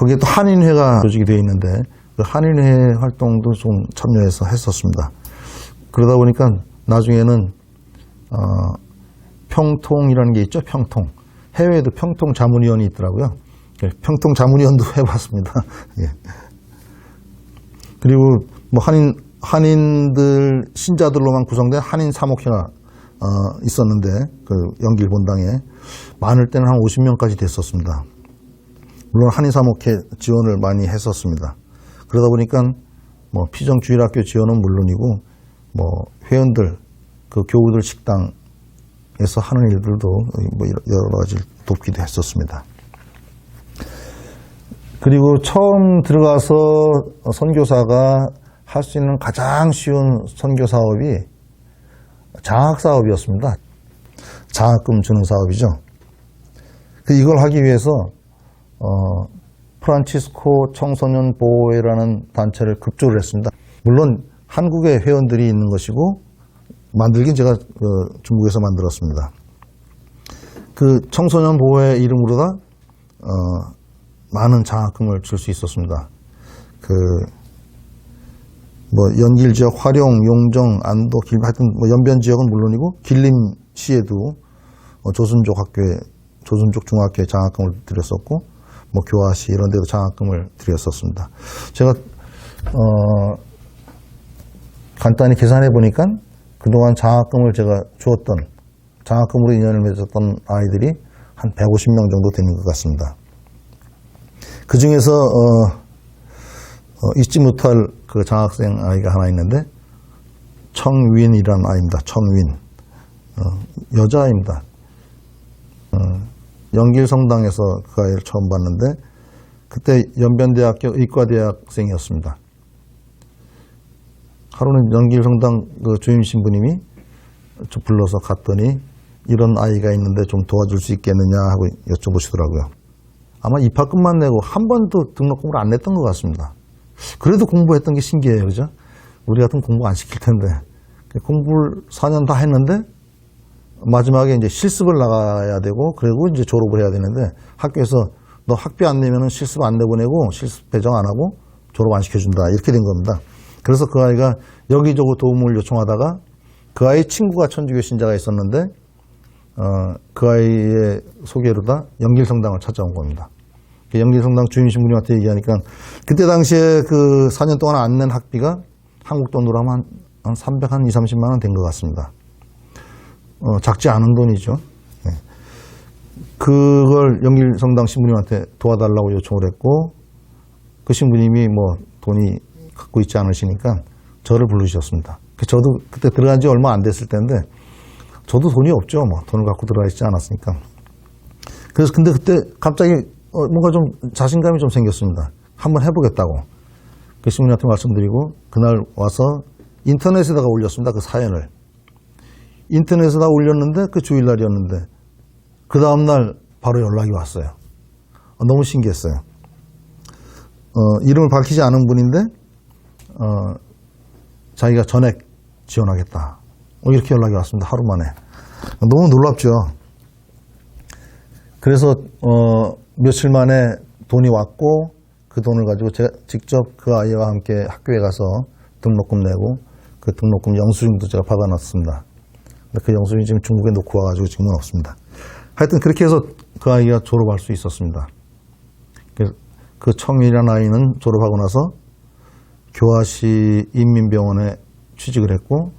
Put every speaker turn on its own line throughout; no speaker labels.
거기에 또 한인회가 조직이 되어 있는데 그 한인회 활동도 좀 참여해서 했었습니다. 그러다 보니까 나중에는 평통이라는 게 있죠. 평통. 해외에도 평통 자문위원이 있더라고요. 평통 자문위원도 해봤습니다. 예. 그리고 뭐 한인들 신자들로만 구성된 한인 사목회가 있었는데 그 연길 본당에 많을 때는 한 50명까지 됐었습니다. 물론 한인 사목회 지원을 많이 했었습니다. 그러다 보니까 뭐 피정주일학교 지원은 물론이고 뭐 회원들 그 교우들 식당에서 하는 일들도 뭐 여러 가지 돕기도 했었습니다. 그리고 처음 들어가서 선교사가 할 수 있는 가장 쉬운 선교 사업이 장학 사업이었습니다. 장학금 주는 사업이죠. 이걸 하기 위해서 프란치스코 청소년 보호회라는 단체를 급조를 했습니다. 물론 한국에 회원들이 있는 것이고 만들긴 제가 중국에서 만들었습니다. 그 청소년 보호회 이름으로다 많은 장학금을 줄 수 있었습니다. 뭐 연길 지역, 화룡, 용정, 안도, 길 하여튼 뭐 연변 지역은 물론이고 길림시에도 조선족 학교에 조선족 중학교에 장학금을 드렸었고 뭐 교화시 이런 데도 장학금을 드렸었습니다. 제가 간단히 계산해 보니까 그동안 장학금을 제가 주었던 장학금으로 인연을 맺었던 아이들이 한 150명 정도 되는 것 같습니다. 그 중에서 잊지 못할 그 장학생 아이가 하나 있는데 청윈이라는 아이입니다. 청윈. 여자아이입니다. 연길성당에서 그 아이를 처음 봤는데 그때 연변대학교 의과대학생이었습니다. 하루는 연길성당 그 주임 신부님이 불러서 갔더니 이런 아이가 있는데 좀 도와줄 수 있겠느냐 하고 여쭤보시더라고요. 아마 입학금만 내고 한 번도 등록금을 안 냈던 것 같습니다. 그래도 공부했던 게 신기해요. 그죠? 우리 같은 공부 안 시킬 텐데. 공부를 4년 다 했는데 마지막에 이제 실습을 나가야 되고 그리고 이제 졸업을 해야 되는데 학교에서 너 학비 안 내면은 실습 안 내보내고 실습 배정 안 하고 졸업 안 시켜준다. 이렇게 된 겁니다. 그래서 그 아이가 여기저기 도움을 요청하다가 그 아이 친구가 천주교 신자가 있었는데 그 아이의 소개로다 연길성당을 찾아온 겁니다. 연길성당 주임신부님한테 얘기하니까 그때 당시에 그 4년 동안 안 낸 학비가 한국 돈으로 하면 한 330만 원 된 것 같습니다. 작지 않은 돈이죠. 네. 그걸 연길성당 신부님한테 도와달라고 요청을 했고 그 신부님이 뭐 돈이 갖고 있지 않으시니까 저를 부르셨습니다. 저도 그때 들어간 지 얼마 안 됐을 때인데 저도 돈이 없죠. 뭐 돈을 갖고 들어가 있지 않았으니까. 그래서 근데 그때 갑자기 뭔가 좀 자신감이 좀 생겼습니다. 한번 해보겠다고. 그 신부님한테 말씀드리고 그날 와서 인터넷에다가 올렸습니다. 그 사연을. 인터넷에다 올렸는데 그 주일날이었는데 그 다음날 바로 연락이 왔어요. 너무 신기했어요. 이름을 밝히지 않은 분인데 자기가 전액 지원하겠다. 이렇게 연락이 왔습니다. 하루 만에. 너무 놀랍죠. 그래서 며칠 만에 돈이 왔고 그 돈을 가지고 제가 직접 그 아이와 함께 학교에 가서 등록금 내고 그 등록금 영수증도 제가 받아놨습니다. 근데 그 영수증이 지금 중국에 놓고 와가지고 지금은 없습니다. 하여튼 그렇게 해서 그 아이가 졸업할 수 있었습니다. 그 청일이라는 아이는 졸업하고 나서 교화시 인민병원에 취직을 했고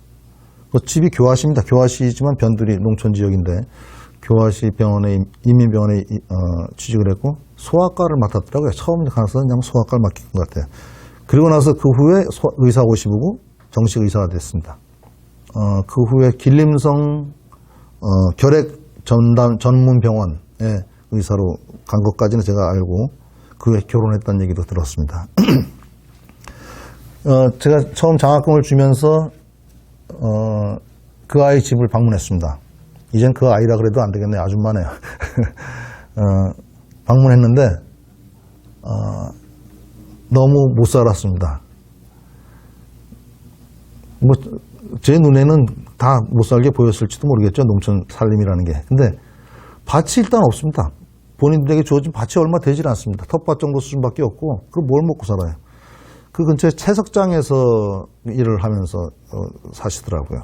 그 집이 교화시입니다. 교화시지만 변두리 농촌 지역인데 교화시 병원에 인민병원에 취직을 했고 소아과를 맡았더라고요. 처음 가서 그냥 소아과를 맡긴 것 같아요. 그리고 나서 그 후에 의사고시 보고 정식 의사가 됐습니다. 그 후에 길림성 결핵 전문 병원에 의사로 간 것까지는 제가 알고 그 후에 결혼했다는 얘기도 들었습니다. 제가 처음 장학금을 주면서 그 아이 집을 방문했습니다. 이젠 그 아이라 그래도 안 되겠네. 아줌마네요. 방문했는데 너무 못 살았습니다. 뭐 제 눈에는 다 못 살게 보였을지도 모르겠죠. 농촌 살림이라는 게. 근데 밭이 일단 없습니다. 본인들에게 주어진 밭이 얼마 되질 않습니다. 텃밭 정도 수준밖에 없고 그럼 뭘 먹고 살아요? 그 근처에 채석장에서 일을 하면서 사시더라고요.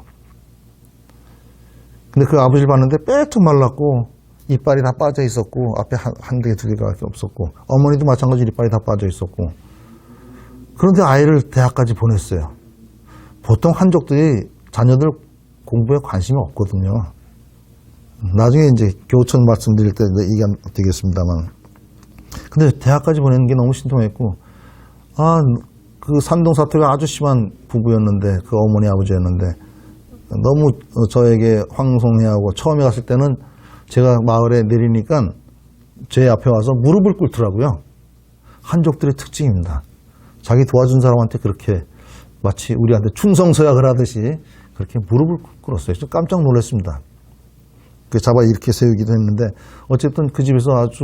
근데 그 아버지를 봤는데 빼쩍 말랐고 이빨이 다 빠져 있었고 앞에 한 개, 두 개가 없었고 어머니도 마찬가지로 이빨이 다 빠져 있었고 그런데 아이를 대학까지 보냈어요. 보통 한족들이 자녀들 공부에 관심이 없거든요. 나중에 이제 교천 말씀드릴 때 얘기 되겠습니다만. 근데 대학까지 보내는 게 너무 신통했고, 그 산동 사태가 아주 심한 부부였는데, 그 어머니 아버지였는데, 너무 저에게 황송해하고 처음에 갔을 때는 제가 마을에 내리니까 제 앞에 와서 무릎을 꿇더라고요. 한족들의 특징입니다. 자기 도와준 사람한테 그렇게 마치 우리한테 충성서약을 하듯이 그렇게 무릎을 꿇었어요. 좀 깜짝 놀랐습니다. 그 잡아 이렇게 세우기도 했는데 어쨌든 그 집에서 아주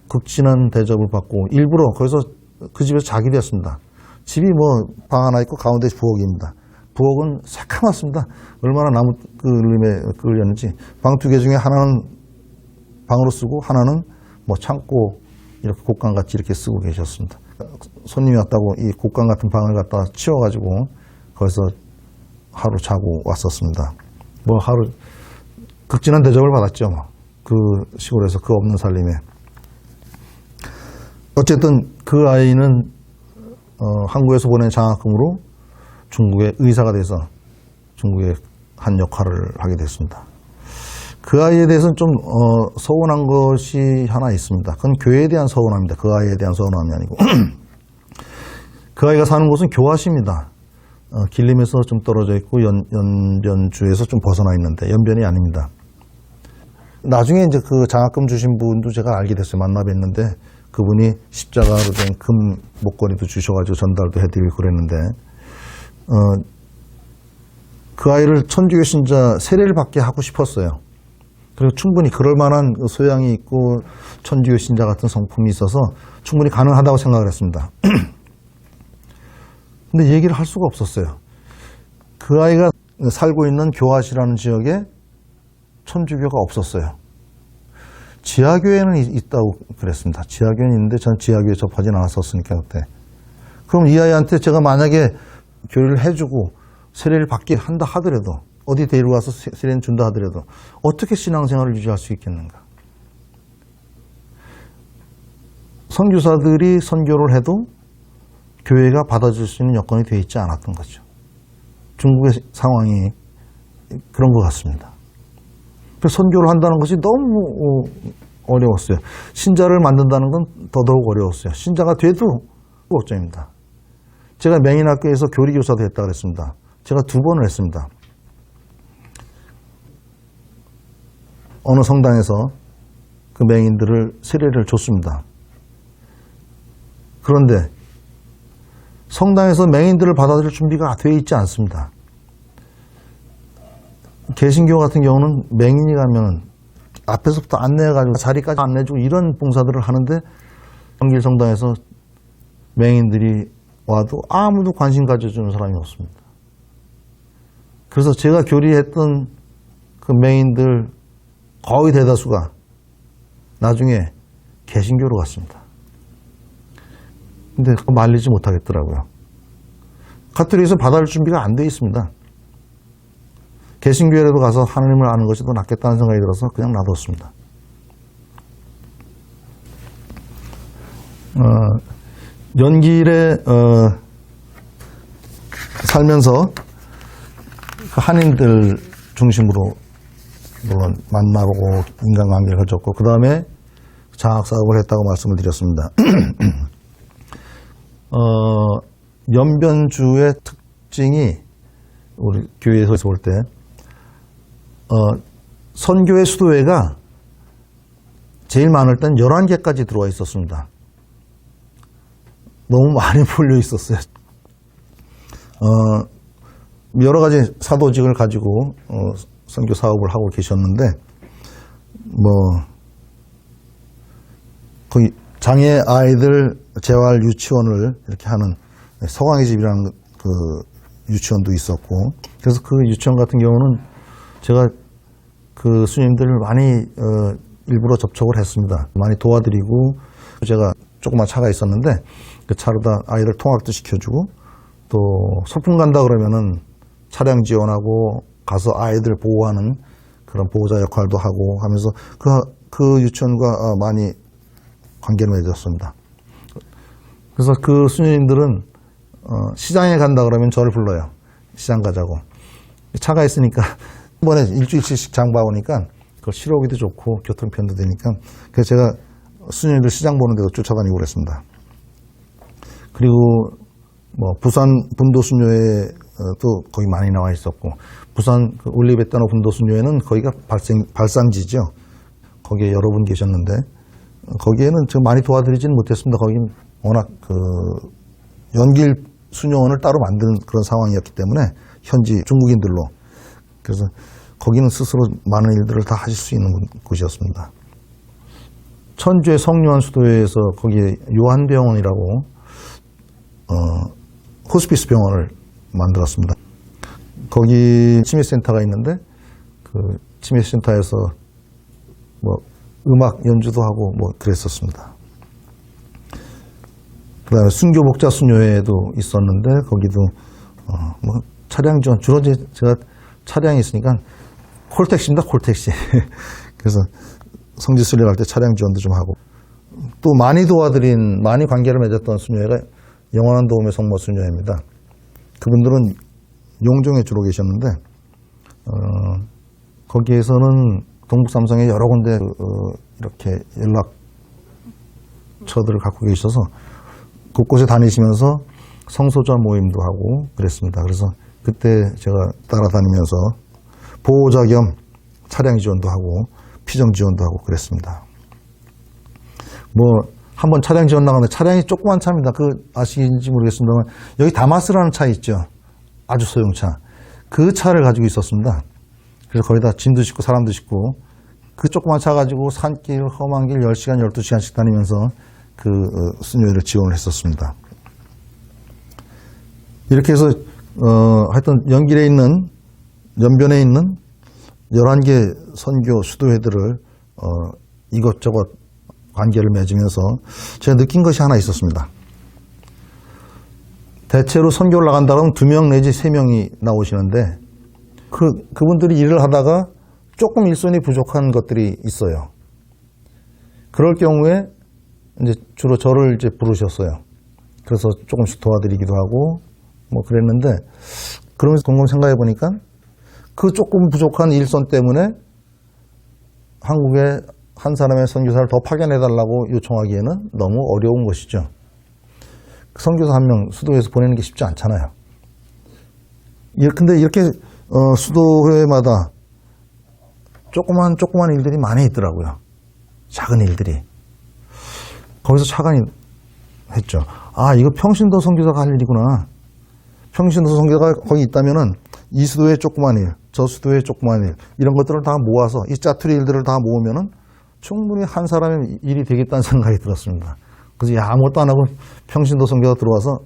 극진한 대접을 받고 일부러 거기서 그 집에서 자기도 했습니다. 집이 뭐 방 하나 있고 가운데 부엌입니다. 부엌은 새카맣습니다. 얼마나 나무 그림에 끌렸는지 방 두 개 중에 하나는 방으로 쓰고 하나는 뭐 창고 이렇게 곡간같이 이렇게 쓰고 계셨습니다. 손님이 왔다고 이 곡간 같은 방을 갖다 치워가지고 거기서 하루 자고 왔었습니다. 뭐 하루 극진한 대접을 받았죠. 그 시골에서 그 없는 살림에. 어쨌든 그 아이는 한국에서 보낸 장학금으로 중국의 의사가 돼서 중국의 한 역할을 하게 됐습니다. 그 아이에 대해서는 좀 서운한 것이 하나 있습니다. 그건 교회에 대한 서운함입니다. 그 아이에 대한 서운함이 아니고 그 아이가 사는 곳은 교화시입니다. 길림에서 좀 떨어져 있고 연변주에서 좀 벗어나 있는데 연변이 아닙니다. 나중에 이제 그 장학금 주신 분도 제가 알게 됐어요. 만나 뵀는데 그분이 십자가로 된 금 목걸이도 주셔가지고 전달도 해드리고 그랬는데 그 아이를 천주교 신자 세례를 받게 하고 싶었어요. 그리고 충분히 그럴 만한 소양이 있고 천주교 신자 같은 성품이 있어서 충분히 가능하다고 생각을 했습니다. 근데 얘기를 할 수가 없었어요. 그 아이가 살고 있는 교화시라는 지역에 천주교가 없었어요. 지하교회는 있다고 그랬습니다. 지하교회는 있는데 저는 지하교회에 접하진 않았었으니까 그때. 그럼 이 아이한테 제가 만약에 교리를 해주고 세례를 받게 한다 하더라도 어디 데리고 가서 세례는 준다 하더라도 어떻게 신앙생활을 유지할 수 있겠는가. 선교사들이 선교를 해도 교회가 받아줄 수 있는 여건이 되어 있지 않았던 거죠. 중국의 상황이 그런 것 같습니다. 그래서 선교를 한다는 것이 너무 어려웠어요. 신자를 만든다는 건 더더욱 어려웠어요. 신자가 돼도 걱정입니다. 제가 맹인학교에서 교리교사도 했다고 그랬습니다. 제가 2번을 했습니다. 어느 성당에서 그 맹인들을 세례를 줬습니다. 그런데 성당에서 맹인들을 받아들일 준비가 되어 있지 않습니다. 개신교 같은 경우는 맹인이 가면 앞에서부터 안내해가지고 자리까지 안내해주고 이런 봉사들을 하는데 성길성당에서 맹인들이 와도 아무도 관심 가져주는 사람이 없습니다. 그래서 제가 교리했던 그 맹인들 거의 대다수가 나중에 개신교로 갔습니다. 근데 말리지 못하겠더라고요. 가톨릭에서 받아줄 준비가 안 돼 있습니다. 개신교회라도 가서 하나님을 아는 것이 더 낫겠다는 생각이 들어서 그냥 놔뒀습니다. 연길에 살면서 그 한인들 중심으로 물론 만나보고 인간관계를 가졌고 그 다음에 장학사업을 했다고 말씀을 드렸습니다. 연변주의 특징이 우리 교회에서 볼 때 선교회 수도회가 제일 많을 땐 11개까지 들어와 있었습니다. 너무 많이 몰려 있었어요. 여러 가지 사도직을 가지고 선교 사업을 하고 계셨는데 거기 장애 아이들 재활 유치원을 이렇게 하는 서광의 집이라는 그 유치원도 있었고 그래서 그 유치원 같은 경우는 제가 그 스님들을 많이 일부러 접촉을 했습니다. 많이 도와드리고 제가 조그만 차가 있었는데 그 차로다 아이들 통학도 시켜주고 또 소풍 간다 그러면은 차량 지원하고 가서 아이들 보호하는 그런 보호자 역할도 하고 하면서 그 유치원과 많이 관계를 맺었습니다. 그래서 그 수녀님들은 시장에 간다 그러면 저를 불러요. 시장 가자고. 차가 있으니까 한 번에 일주일씩 장 봐오니까 그걸 실어오기도 좋고 교통편도 되니까 그래서 제가 수녀님들 시장 보는 데도 쫓아다니고 그랬습니다. 그리고 뭐 부산 분도수녀회도 거기 많이 나와 있었고 부산 그 올리베타노 분도수녀회는 거기가 발상지죠. 거기에 여러분 계셨는데 거기에는 제가 많이 도와드리지는 못했습니다. 거기는 워낙 그 연길 수녀원을 따로 만드는 그런 상황이었기 때문에 현지 중국인들로 그래서 거기는 스스로 많은 일들을 다 하실 수 있는 곳이었습니다. 천주의 성요한 수도회에서 거기에 요한병원이라고 호스피스 병원을 만들었습니다. 거기 치매센터가 있는데 그 치매센터에서 뭐 음악 연주도 하고 뭐 그랬었습니다. 그다음에 순교복자 수녀회도 있었는데 거기도 뭐 차량 지원 주로 제가 차량이 있으니까 콜택시입니다. 콜택시. 그래서 성지 순례할 때 차량 지원도 좀 하고 또 많이 도와드린 많이 관계를 맺었던 수녀회가 영원한 도움의 성모 수녀회입니다. 그분들은 용종에 주로 계셨는데 거기에서는 동북삼성에 여러 군데 이렇게 연락처들을 갖고 계셔서 곳곳에 다니시면서 성소자 모임도 하고 그랬습니다. 그래서 그때 제가 따라다니면서 보호자 겸 차량 지원도 하고 피정 지원도 하고 그랬습니다. 뭐 한번 차량 지원 나가는데 차량이 조그만 차입니다. 그 아시는지 모르겠습니다만 여기 다마스라는 차 있죠. 아주 소형차. 그 차를 가지고 있었습니다. 그래서 거기다 짐도 싣고 사람도 싣고 그 조그만 차 가지고 산길, 험한 길 10시간, 12시간씩 다니면서 그 수녀회를 지원을 했었습니다. 이렇게 해서 하여튼 연길에 있는 연변에 있는 11개 선교 수도회들을 이것저것 관계를 맺으면서 제가 느낀 것이 하나 있었습니다. 대체로 선교를 나간다 그러면 2명 내지 3명이 나오시는데 그분들이 일을 하다가 조금 일손이 부족한 것들이 있어요. 그럴 경우에 이제 주로 저를 이제 부르셨어요. 그래서 조금씩 도와드리기도 하고 뭐 그랬는데 그러면서 곰곰 생각해 보니까 그 조금 부족한 일손 때문에 한국에 한 사람의 선교사를 더 파견해달라고 요청하기에는 너무 어려운 것이죠. 선교사 1명 수도회에서 보내는 게 쉽지 않잖아요. 근데 이렇게 수도회마다 조그만 일들이 많이 있더라고요. 작은 일들이. 거기서 차관이 했죠. 아, 이거 평신도 선교사가 할 일이구나. 평신도 선교사가 거기 있다면은 이 수도의 조그만 일, 저 수도의 조그만 일, 이런 것들을 다 모아서 이 짜투리 일들을 다 모으면은 충분히 한 사람의 일이 되겠다는 생각이 들었습니다. 그래서 아무것도 안 하고 평신도 선교가 들어와서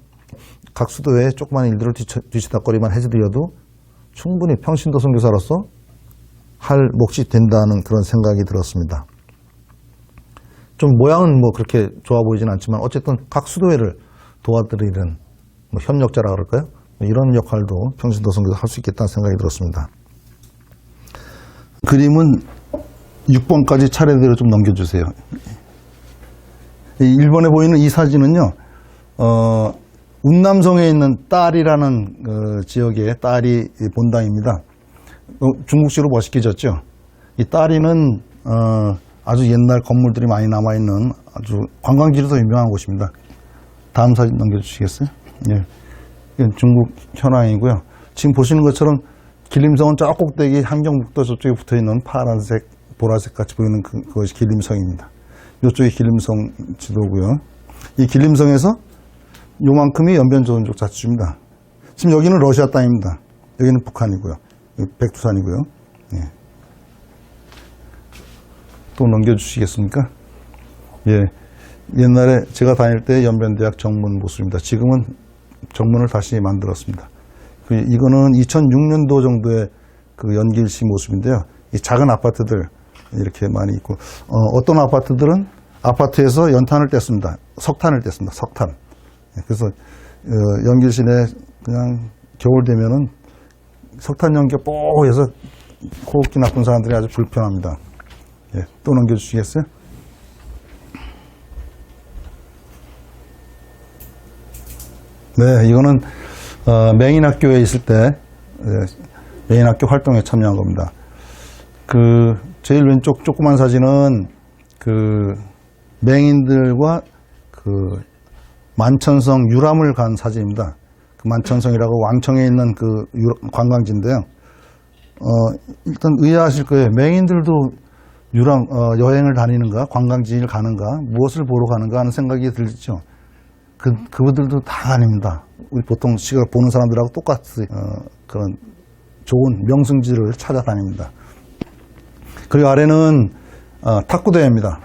각 수도의 조그만 일들을 뒤치다거리만 해드려도 충분히 평신도 선교사로서 할 몫이 된다는 그런 생각이 들었습니다. 좀 모양은 뭐 그렇게 좋아 보이진 않지만 어쨌든 각 수도회를 도와드리는 뭐 협력자라 그럴까요? 이런 역할도 평신도 선교사 할 수 있겠다는 생각이 들었습니다. 그림은 6번까지 차례대로 좀 넘겨주세요. 1번에 보이는 이 사진은요, 운남성에 있는 딸이라는 지역의 딸이 본당입니다. 중국식으로 멋있게 졌죠. 이 딸이는 아주 옛날 건물들이 많이 남아있는 아주 관광지로도 유명한 곳입니다. 다음 사진 넘겨주시겠어요? 예. 이건 중국 현황이고요. 지금 보시는 것처럼 길림성은 저 꼭대기 함경북도 저쪽에 붙어있는 파란색, 보라색 같이 보이는 그것이 길림성입니다. 이쪽이 길림성 지도고요. 이 길림성에서 요만큼이 연변조선족 자치주입니다. 지금 여기는 러시아 땅입니다. 여기는 북한이고요. 여기 백두산이고요. 예. 또 넘겨주시겠습니까? 예. 옛날에 제가 다닐 때 연변대학 정문 모습입니다. 지금은 정문을 다시 만들었습니다. 이거는 2006년도 정도의 그 연길시 모습인데요. 이 작은 아파트들, 이렇게 많이 있고, 어떤 아파트들은 아파트에서 연탄을 뗐습니다. 석탄을 뗐습니다. 석탄. 그래서 연결실에 그냥 겨울 되면은 석탄 연기가 뽀해서 호흡기 나쁜 사람들이 아주 불편합니다. 예, 또 넘겨주시겠어요? 네, 이거는 맹인학교에 있을 때 맹인학교 활동에 참여한 겁니다. 그 제일 왼쪽 조그만 사진은 그 맹인들과 그 만천성 유람을 간 사진입니다. 그 만천성이라고 왕청에 있는 그 관광지인데요. 일단 의아하실 거예요. 맹인들도 유람 여행을 다니는가, 관광지를 가는가, 무엇을 보러 가는가 하는 생각이 들죠. 그분들도 다 아닙니다. 우리 보통 시각 보는 사람들하고 똑같이 그런 좋은 명승지를 찾아다닙니다. 그리고 아래는 탁구대회입니다.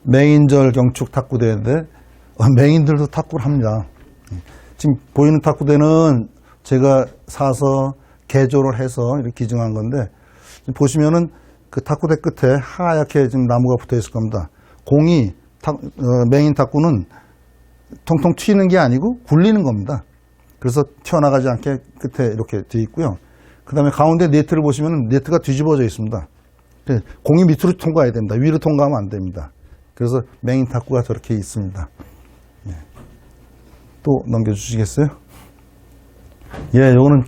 맹인절 경축 탁구대회인데 맹인들도 탁구를 합니다. 지금 보이는 탁구대는 제가 사서 개조를 해서 이렇게 기증한 건데, 보시면은 그 탁구대 끝에 하얗게 지금 나무가 붙어 있을 겁니다. 공이 맹인 탁구는 통통 튀는 게 아니고 굴리는 겁니다. 그래서 튀어나가지 않게 끝에 이렇게 되어 있고요. 그 다음에 가운데 네트를 보시면 네트가 뒤집어져 있습니다. 공이 밑으로 통과해야 됩니다. 위로 통과하면 안 됩니다. 그래서 맹인 탁구가 저렇게 있습니다. 또 넘겨주시겠어요? 예, 요거는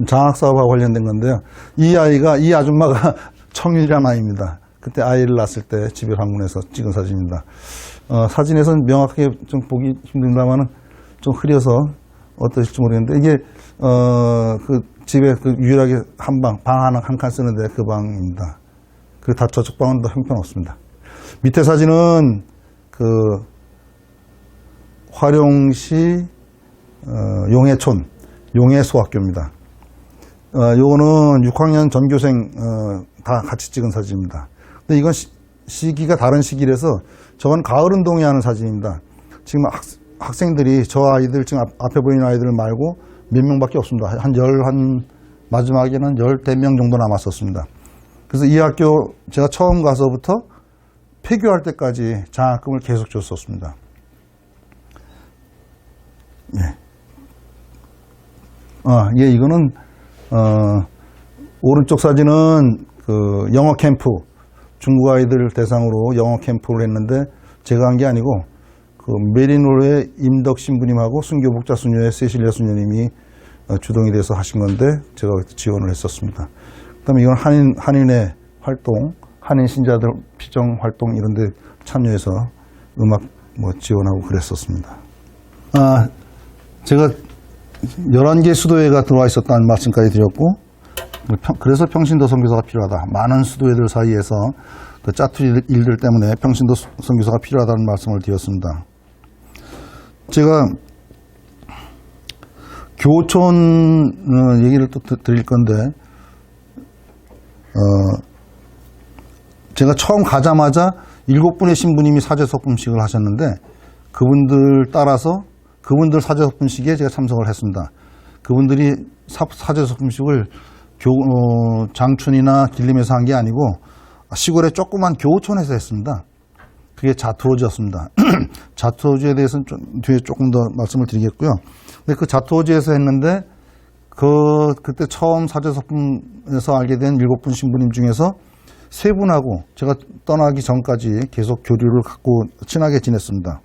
장학사업과 관련된 건데요. 이 아줌마가 청일이라는 아이입니다. 그때 아이를 낳았을 때 집에 방문해서 찍은 사진입니다. 사진에서는 명확하게 좀 보기 힘듭니다만은 좀 흐려서 어떠실지 모르겠는데, 이게, 그 집에 그 유일하게 방 한 칸 쓰는데 그 방입니다. 그 다 저쪽 방은 더 형편없습니다. 밑에 사진은 그 화룡시 용해촌 용해소학교입니다. 요거는 6학년 전교생 다 같이 찍은 사진입니다. 근데 이건 시기가 다른 시기라서 저건 가을운동회 하는 사진입니다. 지금 학생들이 저 아이들 지금 앞에 보이는 아이들 말고 몇 명밖에 없습니다. 마지막에는 10명 정도 남았었습니다. 그래서 이 학교 제가 처음 가서부터 폐교할 때까지 장학금을 계속 줬었습니다. 예. 예, 이거는, 오른쪽 사진은 그 영어 캠프, 중국 아이들 대상으로 영어 캠프를 했는데 제가 한 게 아니고 그 메리노르의 임덕 신부님하고 순교 복자 수녀의 세실리아 수녀님이 주동이 돼서 하신 건데 제가 지원을 했었습니다. 그 다음에 이건 한인의 활동, 한인 신자들 피정 활동 이런 데 참여해서 음악 지원하고 그랬었습니다. 제가 11개 수도회가 들어와 있었다는 말씀까지 드렸고, 그래서 평신도 선교사가 필요하다. 많은 수도회들 사이에서 그 짜투리 일들 때문에 평신도 선교사가 필요하다는 말씀을 드렸습니다. 제가 교촌 얘기를 또 드릴 건데, 제가 처음 가자마자 7분의 신부님이 사제석품식을 하셨는데 그분들 따라서 그분들 사제석품식에 제가 참석을 했습니다. 그분들이 사제석품식을 장춘이나 길림에서 한 게 아니고 시골의 조그만 교촌에서 했습니다. 그게 자투어즈였습니다. 자투어즈에 대해서는 뒤에 조금 더 말씀을 드리겠고요. 근데 그 자투어즈에서 했는데 그때 처음 사제석품에서 알게 된 7분 신부님 중에서 3분하고 제가 떠나기 전까지 계속 교류를 갖고 친하게 지냈습니다.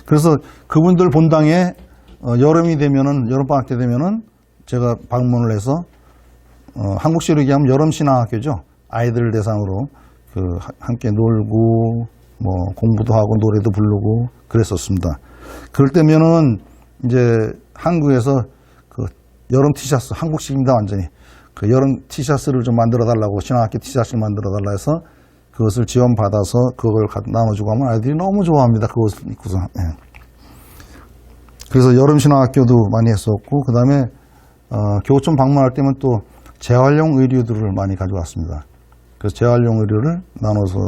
그래서 그분들 본당에 여름이 되면은, 여름방학 때 되면은 제가 방문을 해서 한국식으로 얘기하면 여름신앙학교죠. 아이들 대상으로 함께 놀고 공부도 하고 노래도 부르고 그랬었습니다. 그럴 때면은 이제 한국에서 그 여름 티셔츠, 한국식입니다 완전히. 그 여름 티셔츠를 좀 만들어 달라고, 신학교 티셔츠를 만들어 달라 해서 그것을 지원받아서 그걸 나눠주고 하면 아이들이 너무 좋아합니다. 그것을 입고서. 예. 그래서 여름 신학교도 많이 했었고, 그 다음에 교촌 방문할 때면 또 재활용 의류들을 많이 가져왔습니다. 그래서 재활용 의류를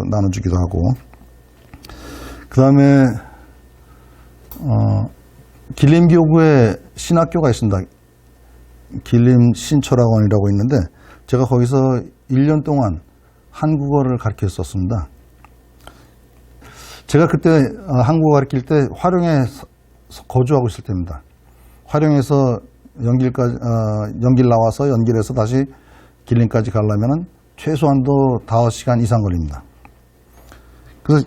나눠주기도 하고, 그 다음에 길림교구에 신학교가 있습니다. 길림 신철학원이라고 있는데 제가 거기서 1년 동안 한국어를 가르쳤었습니다. 제가 그때 한국어 가르칠 때 화령에 거주하고 있을 때입니다. 화령에서 연길 나와서 연길에서 다시 길림까지 가려면 최소한도 5시간 이상 걸립니다. 그래서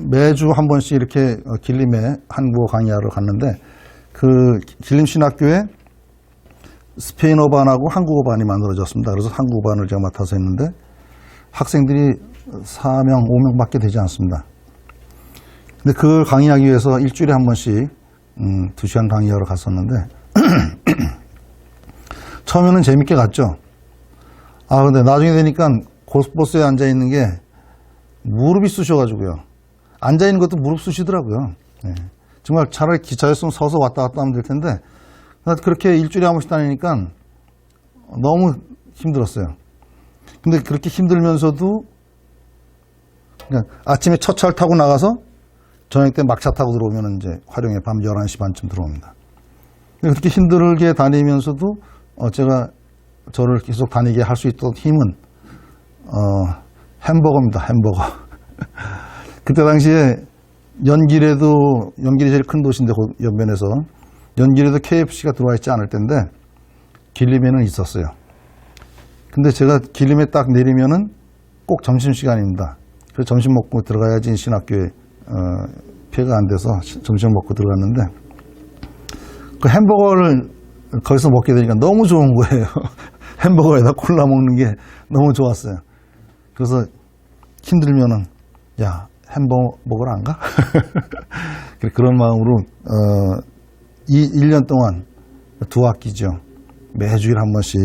매주 한 번씩 이렇게 길림에 한국어 강의하러 갔는데 그 길림신학교에 스페인어 반하고 한국어 반이 만들어졌습니다. 그래서 한국어 반을 제가 맡아서 했는데 학생들이 4명, 5명밖에 되지 않습니다. 근데 그걸 강의하기 위해서 일주일에 한 번씩 2시간 강의하러 갔었는데 처음에는 재밌게 갔죠. 근데 나중에 되니까 고속버스에 앉아있는 게 무릎이 쑤셔가지고요. 앉아있는 것도 무릎 쑤시더라고요. 네. 정말 차라리 기차였으면 서서 왔다 갔다 하면 될 텐데 그렇게 일주일에 한 번씩 다니니까 너무 힘들었어요. 근데 그렇게 힘들면서도 그냥 아침에 첫 차를 타고 나가서 저녁 때 막차 타고 들어오면 이제 화령에 밤 11시 반쯤 들어옵니다. 그렇게 힘들게 다니면서도 제가 저를 계속 다니게 할 수 있던 힘은 햄버거입니다. 햄버거. 그때 당시에 연길이 제일 큰 도시인데 그 옆면에서 연길에도 KFC가 들어와 있지 않을 때인데 길림에는 있었어요. 근데 제가 길림에 딱 내리면은 꼭 점심시간입니다. 그래서 점심 먹고 들어가야지 신학교에 피해가 안 돼서 점심 먹고 들어갔는데 그 햄버거를 거기서 먹게 되니까 너무 좋은 거예요. 햄버거에다 콜라 먹는 게 너무 좋았어요. 그래서 힘들면은 야 햄버거 먹으러 안 가? 그런 마음으로 1년 동안 2학기죠. 매주일 한 번씩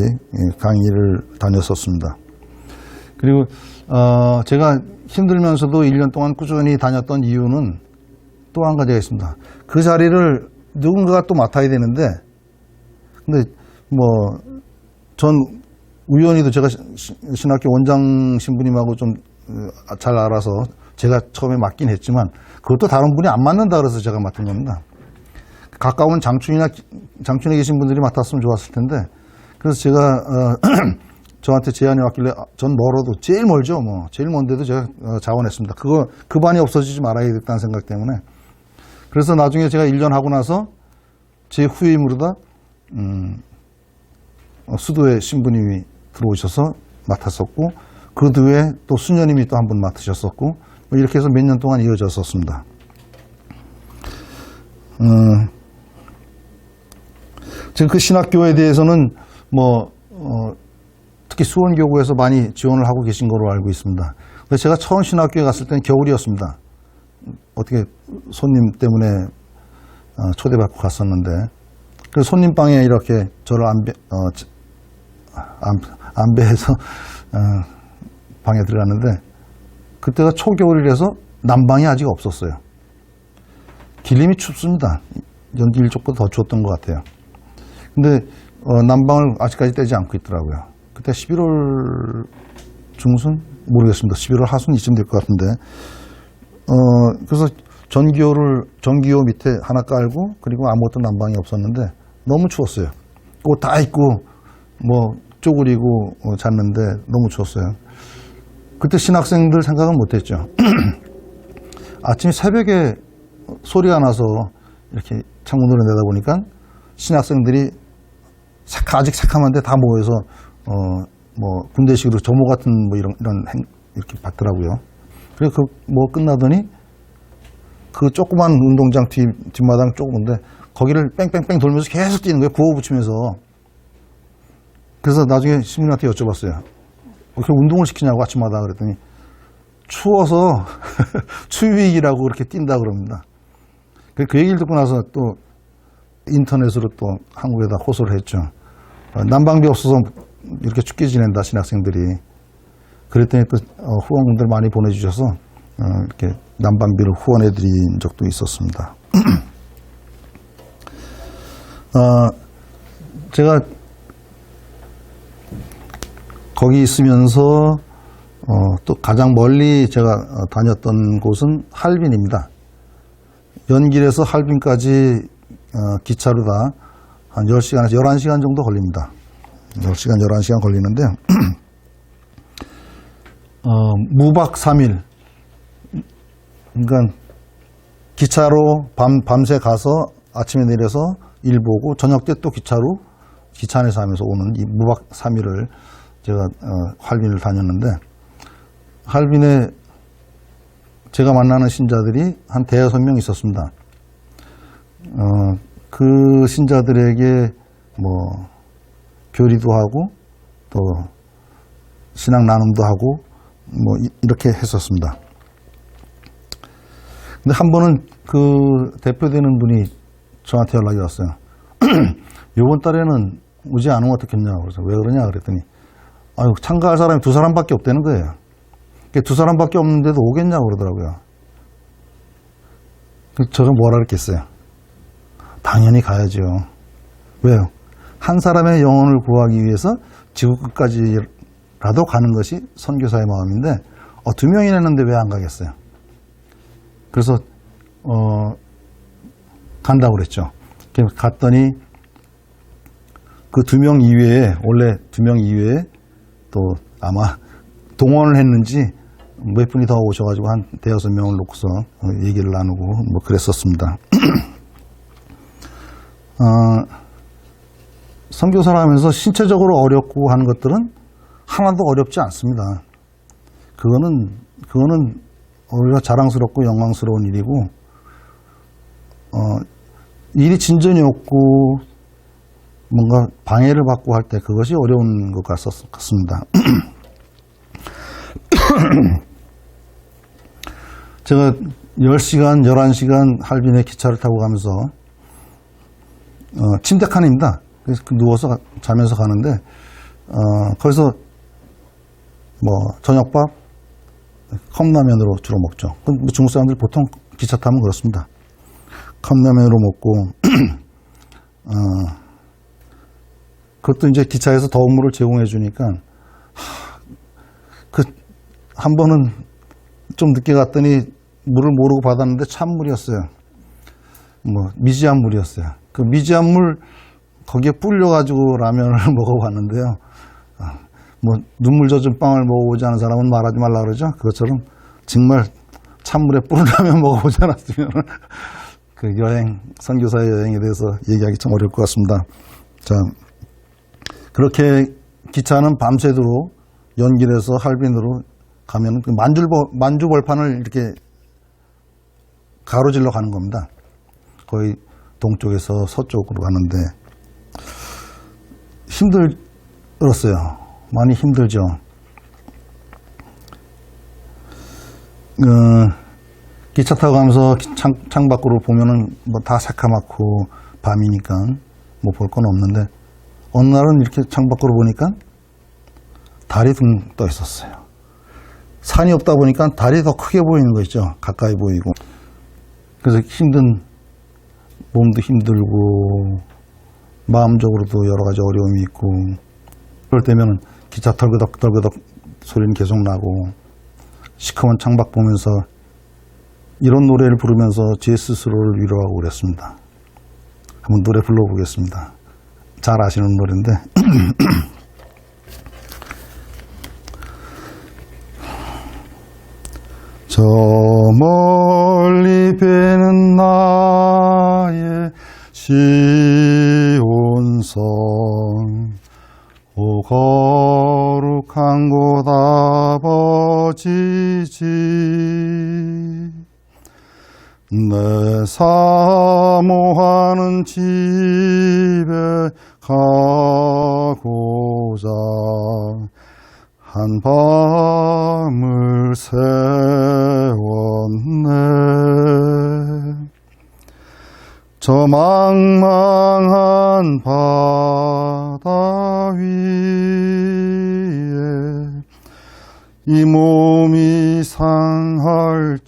강의를 다녔었습니다. 그리고 제가 힘들면서도 1년 동안 꾸준히 다녔던 이유는 또 한 가지가 있습니다. 그 자리를 누군가가 또 맡아야 되는데 근데 전 우연히도 제가 신학교 원장 신부님하고 좀 잘 알아서 제가 처음에 맡긴 했지만 그것도 다른 분이 안 맡는다 그래서 제가 맡은 겁니다. 가까운 장춘에 계신 분들이 맡았으면 좋았을 텐데 그래서 제가 저한테 제안이 왔길래 전 멀어도 제일 멀죠. 제일 먼데도 제가 자원했습니다. 그 반이 없어지지 말아야겠다는 생각 때문에 그래서 나중에 제가 1년 하고 나서 제 후임으로다 수도의 신부님이 들어오셔서 맡았었고 그 뒤에 또 수녀님이 또 한 분 맡으셨었고 이렇게 해서 몇 년 동안 이어졌었습니다. 지금 그 신학교에 대해서는 특히 수원교구에서 많이 지원을 하고 계신 거로 알고 있습니다. 그래서 제가 처음 신학교에 갔을 때는 겨울이었습니다. 어떻게 손님 때문에 초대받고 갔었는데 그 손님 방에 이렇게 저를 안배해서 방에 들어갔는데 그때가 초겨울이라서 난방이 아직 없었어요. 길림이 춥습니다. 연길 쪽보다 더 추웠던 것 같아요. 근데 난방을 아직까지 떼지 않고 있더라고요. 그때 11월 중순? 모르겠습니다. 11월 하순 이쯤 될 것 같은데 그래서 전기요 밑에 하나 깔고 그리고 아무것도 난방이 없었는데 너무 추웠어요. 옷 다 입고 쪼그리고 잤는데 너무 추웠어요. 그때 신학생들 생각은 못했죠. 아침 새벽에 소리가 나서 이렇게 창문으로 내다보니까 신학생들이 아직 새카만데 다 모여서 군대식으로 점호 같은 이런 이렇게 받더라고요. 그래서 끝나더니 그 조그만 운동장 뒷마당 조그만데 거기를 뺑뺑뺑 돌면서 계속 뛰는 거예요. 구호 붙이면서. 그래서 나중에 신부님한테 여쭤봤어요. 왜 이렇게 운동을 시키냐고 아침마다 그랬더니 추워서 추위기라고 그렇게 뛴다 그럽니다. 그 얘기를 듣고 나서 또 인터넷으로 또 한국에다 호소를 했죠. 난방비 없어서 이렇게 춥게 지낸다 신학생들이. 그랬더니 또 후원금들 많이 보내주셔서 이렇게 난방비를 후원해드린 적도 있었습니다. 제가 거기 있으면서 또 가장 멀리 제가 다녔던 곳은 할빈입니다. 연길에서 할빈까지 기차로 다 한 10시간에서 11시간 정도 걸립니다. 10시간, 11시간 걸리는데 무박 3일. 그러니까 기차로 밤새 가서 아침에 내려서 일 보고 저녁 때 또 기차 안에서 하면서 오는 이 무박 3일을 제가 할빈을 다녔는데, 할빈에 제가 만나는 신자들이 한 대여섯 명 있었습니다. 그 신자들에게 뭐 교리도 하고 또 신앙 나눔도 하고 뭐 이렇게 했었습니다. 근데 한 번은 그 대표되는 분이 저한테 연락이 왔어요. 요번 달에는 오지 않으면 어떻겠냐고. 그래서 왜 그러냐 그랬더니, 아유, 참가할 사람이 두 사람밖에 없다는 거예요. 두 사람밖에 없는데도 오겠냐고 그러더라고요. 제가 뭐라 그랬겠어요? 당연히 가야죠. 왜요? 한 사람의 영혼을 구하기 위해서 지구 끝까지라도 가는 것이 선교사의 마음인데, 두 명이나 했는데 왜 안 가겠어요? 그래서 간다고 그랬죠. 갔더니 그 두 명 이외에, 원래 두 명 이외에 또 아마 동원을 했는지 몇 분이 더 오셔가지고 한 대여섯 명을 놓고서 얘기를 나누고 뭐 그랬었습니다. 선교사를 하면서 신체적으로 어렵고 하는 것들은 하나도 어렵지 않습니다. 그거는 오히려 자랑스럽고 영광스러운 일이고, 일이 진전이 없고 뭔가 방해를 받고 할 때 그것이 어려운 것 같습니다. 제가 10시간, 11시간 할빈에 기차를 타고 가면서 침대 칸입니다. 그래서 누워서 자면서 가는데 거기서 뭐 저녁밥 컵라면으로 주로 먹죠. 중국 사람들 보통 기차 타면 그렇습니다. 컵라면으로 먹고 그것도 이제 기차에서 더운 물을 제공해 주니까 한 번은 좀 늦게 갔더니 물을 모르고 받았는데 찬물이었어요. 뭐 미지한 물이었어요. 그 미지한 물 거기에 불려가지고 라면을 먹어봤는데요. 뭐 눈물 젖은 빵을 먹어보지 않은 사람은 말하지 말라 그러죠. 그것처럼 정말 찬물에 뿌른 라면 먹어보지 않았으면 그 선교사의 여행에 대해서 얘기하기 참 어려울 것 같습니다. 자, 그렇게 기차는 밤새도록 연길에서 할빈으로 가면 그 만주벌판을 이렇게 가로질러 가는 겁니다. 거의 동쪽에서 서쪽으로 가는데 힘들었어요. 많이 힘들죠. 기차 타고 가면서 창밖으로 보면은 뭐 다 새카맣고 밤이니까 뭐 볼 건 없는데, 어느 날은 이렇게 창밖으로 보니까 달이 둥 떠 있었어요. 산이 없다 보니까 달이 더 크게 보이는 거 있죠. 가까이 보이고. 그래서 몸도 힘들고 마음적으로도 여러 가지 어려움이 있고, 그럴 때면 기차 덜그덕 소리는 계속 나고 시커먼 창밖 보면서 이런 노래를 부르면서 제 스스로를 위로하고 그랬습니다. 한번 노래 불러보겠습니다. 잘 아시는 노래인데 저 멀리 배는 나의 시온성, 오 거룩한 곳 아버지지. 내 사모하는 집에 가고자 한 밤을 세웠네. 저 망망한 바다 위에 이 몸이 상할지라도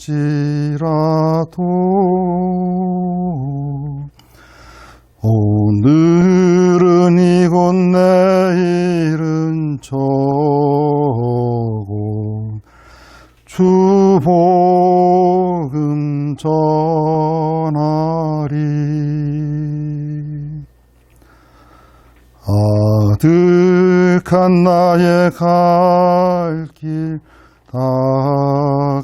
오늘은 이곳 내일은 저곳 주 복음 전하리. 아득한 나의 갈 길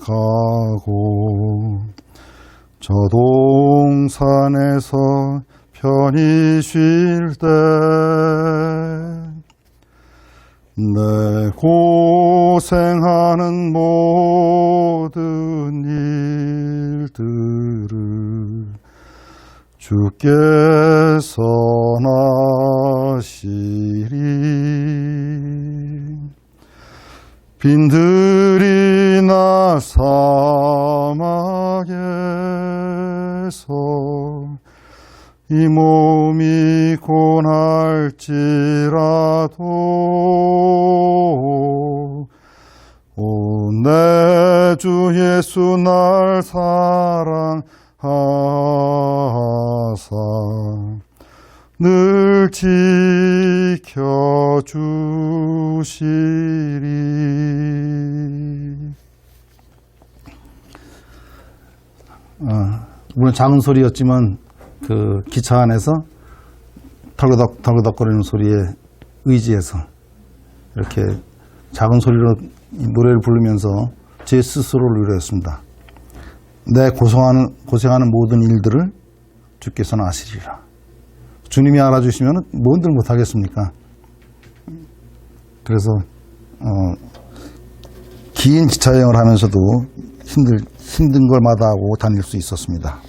가고 저 동산에서 편히 쉴 때 내 고생하는 모든 일들을 주께서 나시리. 빈들이나 사막에서 이 몸이 고날지라도 오 내 주 예수 날 사랑하사 늘 지켜주시리. 물론 작은 소리였지만 그 기차 안에서 덜그덕덜그덕거리는 소리에 의지해서 이렇게 작은 소리로 노래를 부르면서 제 스스로를 위로했습니다. 내 고생하는 모든 일들을 주께서는 아시리라. 주님이 알아주시면 뭔들 못하겠습니까? 그래서 긴 기차 여행을 하면서도 힘든 걸 마다하고 다닐 수 있었습니다.